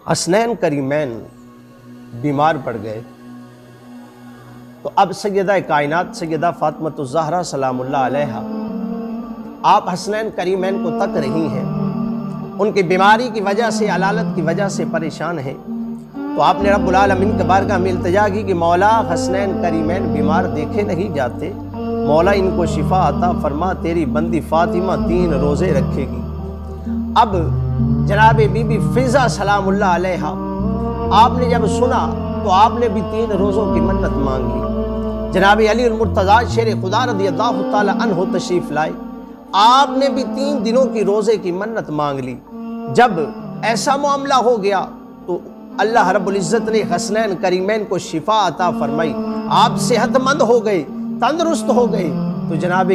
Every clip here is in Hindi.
हसनैन करीमैन बीमार पड़ गए तो अब सैयदा कायनात सैयदा फातिमतुज़ ज़हरा सलामुल्लाह अलैहा आप हसनैन करीमैन को तक रही हैं, उनकी बीमारी की वजह से, अलालत की वजह से परेशान हैं। तो आपने रब्बुल आलमीन के बारगाह में इल्तिजा की कि मौला हसनैन करीमैन बीमार देखे नहीं जाते, मौला इनको शिफा अता फरमा, तेरी बंदी फातिमा 3 रोज़े रखेगी। अब जनाब बीबी फिज़ा सलामुल्लाह अलैहा आपने जब सुना तो आपने भी 3 रोज़ों की मन्नत मांग ली। जनाब अली मुर्तज़ा शेर खुदा रज़ियल्लाहु ताला अन्हु तशरीफ़ लाए, आपने भी 3 दिनों की रोज़े की मन्नत मांग ली। जब ऐसा मामला हो गया तो अल्लाह रब्बुल इज़्ज़त ने हसनैन करीमैन को शिफा अता फरमाई, आप सेहतमंद हो गए, तंदुरुस्त हो गए। तो जनाब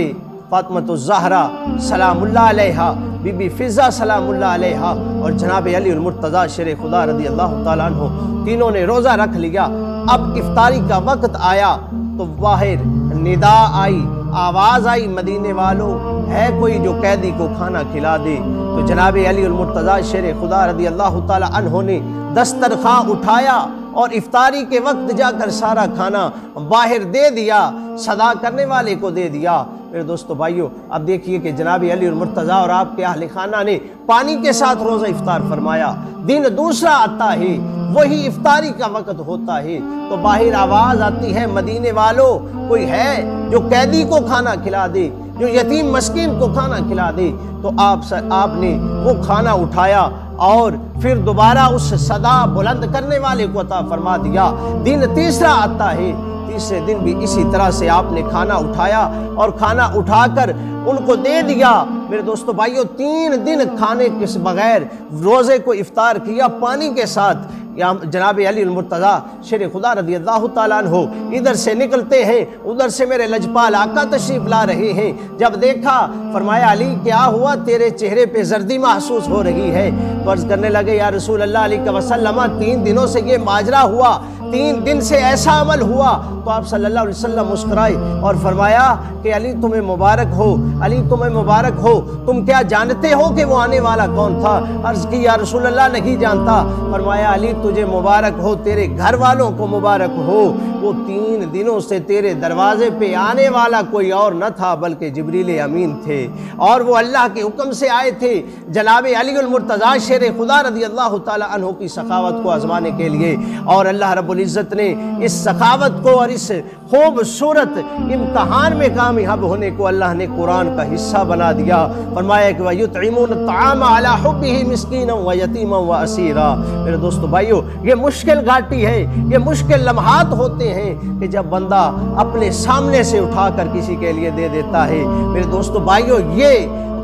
फातिमतुज़ ज़हरा सलामुल्लाह अलैहा, बीबी फिज़ा सलामुल्लाह अलैहा और जनाब अली मुर्तज़ा शेर खुदा रज़ियल्लाहु ताला अन्हु तीनों ने रोज़ा रख लिया। अब इफ्तारी का वक्त आया तो बाहर निदा आई, आवाज़ आई, मदीने वालों है कोई जो कैदी को खाना खिला दे। तो जनाब अली मुर्तज़ा शेर खुदा रज़ियल्लाहु ताला अन्हु ने दस्तरखां उठाया और इफ्तारी के वक्त जाकर सारा खाना बाहर दे दिया, सदा करने वाले को दे दिया। मेरे दोस्तों भाइयों, अब देखिए कि जनाब अली मुर्तज़ा और आपके अहले खाना ने पानी के साथ रोज़ा इफ्तार फरमाया। दिन दूसरा आता है, वही इफ्तारी का वक्त होता है तो बाहर आवाज़ आती है, मदीने वालों कोई है जो कैदी को खाना खिला दे, जो यतीम मस्कीन को खाना खिला दे। तो आपने वो खाना उठाया और फिर दोबारा उस सदा बुलंद करने वाले को अता फरमा दिया। दिन तीसरा आता है, तीसरे दिन भी इसी तरह से आपने खाना उठाया और खाना उठाकर उनको दे दिया। मेरे दोस्तों भाइयों, 3 दिन खाने के बगैर रोज़े को इफ्तार किया पानी के साथ। यहाँ जनाब अली मुर्तज़ा शेर खुदा रज़ियल्लाहु ताला अन्हु इधर से निकलते हैं, उधर से मेरे लजपाल आका तशरीफ़ ला रहे हैं। जब देखा फरमाया, अली क्या हुआ, तेरे चेहरे पे जर्दी महसूस हो रही है। तो अर्ज़ करने लगे, या रसूल अल्लाह अलैहि वसल्लम 3 दिनों से ये माजरा हुआ, 3 दिन से ऐसा अमल हुआ। तो आप सल्लल्लाहु अलैहि वसल्लम मुस्कुराए और फरमाया कि अली तुम्हें मुबारक हो, अली तुम्हें मुबारक हो, तुम क्या जानते हो कि वो आने वाला कौन था? अर्ज़ की, या रसूल अल्लाह नहीं जानता। फरमाया, अली तुझे मुबारक हो, तेरे घर वालों को मुबारक हो, वो 3 दिनों से तेरे दरवाजे पे आने वाला कोई और न था बल्कि जिब्रील अमीन थे और वो अल्लाह के हुक्म से आए थे जनाब अली मुर्तज़ा शेर खुदा रज़ियल्लाहु ताला अन्हु की सखावत को आजमाने के लिए। और अल्लाह रब्बुल इज़्ज़त ने इस सखावत को और इस खूबसूरत इम्तहान में कामयाब होने को अल्लाह ने कुरान का हिस्सा बना दिया। फरमाया कि वयुतइमून अत-ताअम अला हुब्बिही मिस्कीनन व यतीमन व असीरा। मेरे दोस्तों भाइयों, ये मुश्किल घाटी है, ये मुश्किल लम्हात होते हैं कि जब बंदा अपने सामने से उठाकर किसी के लिए दे देता है। मेरे दोस्तों भाइयों, ये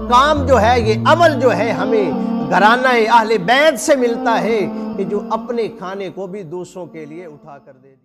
काम जो है, ये अमल जो है, हमें घराना अहले बैत से मिलता है कि जो अपने खाने को भी दूसरों के लिए उठा कर दे।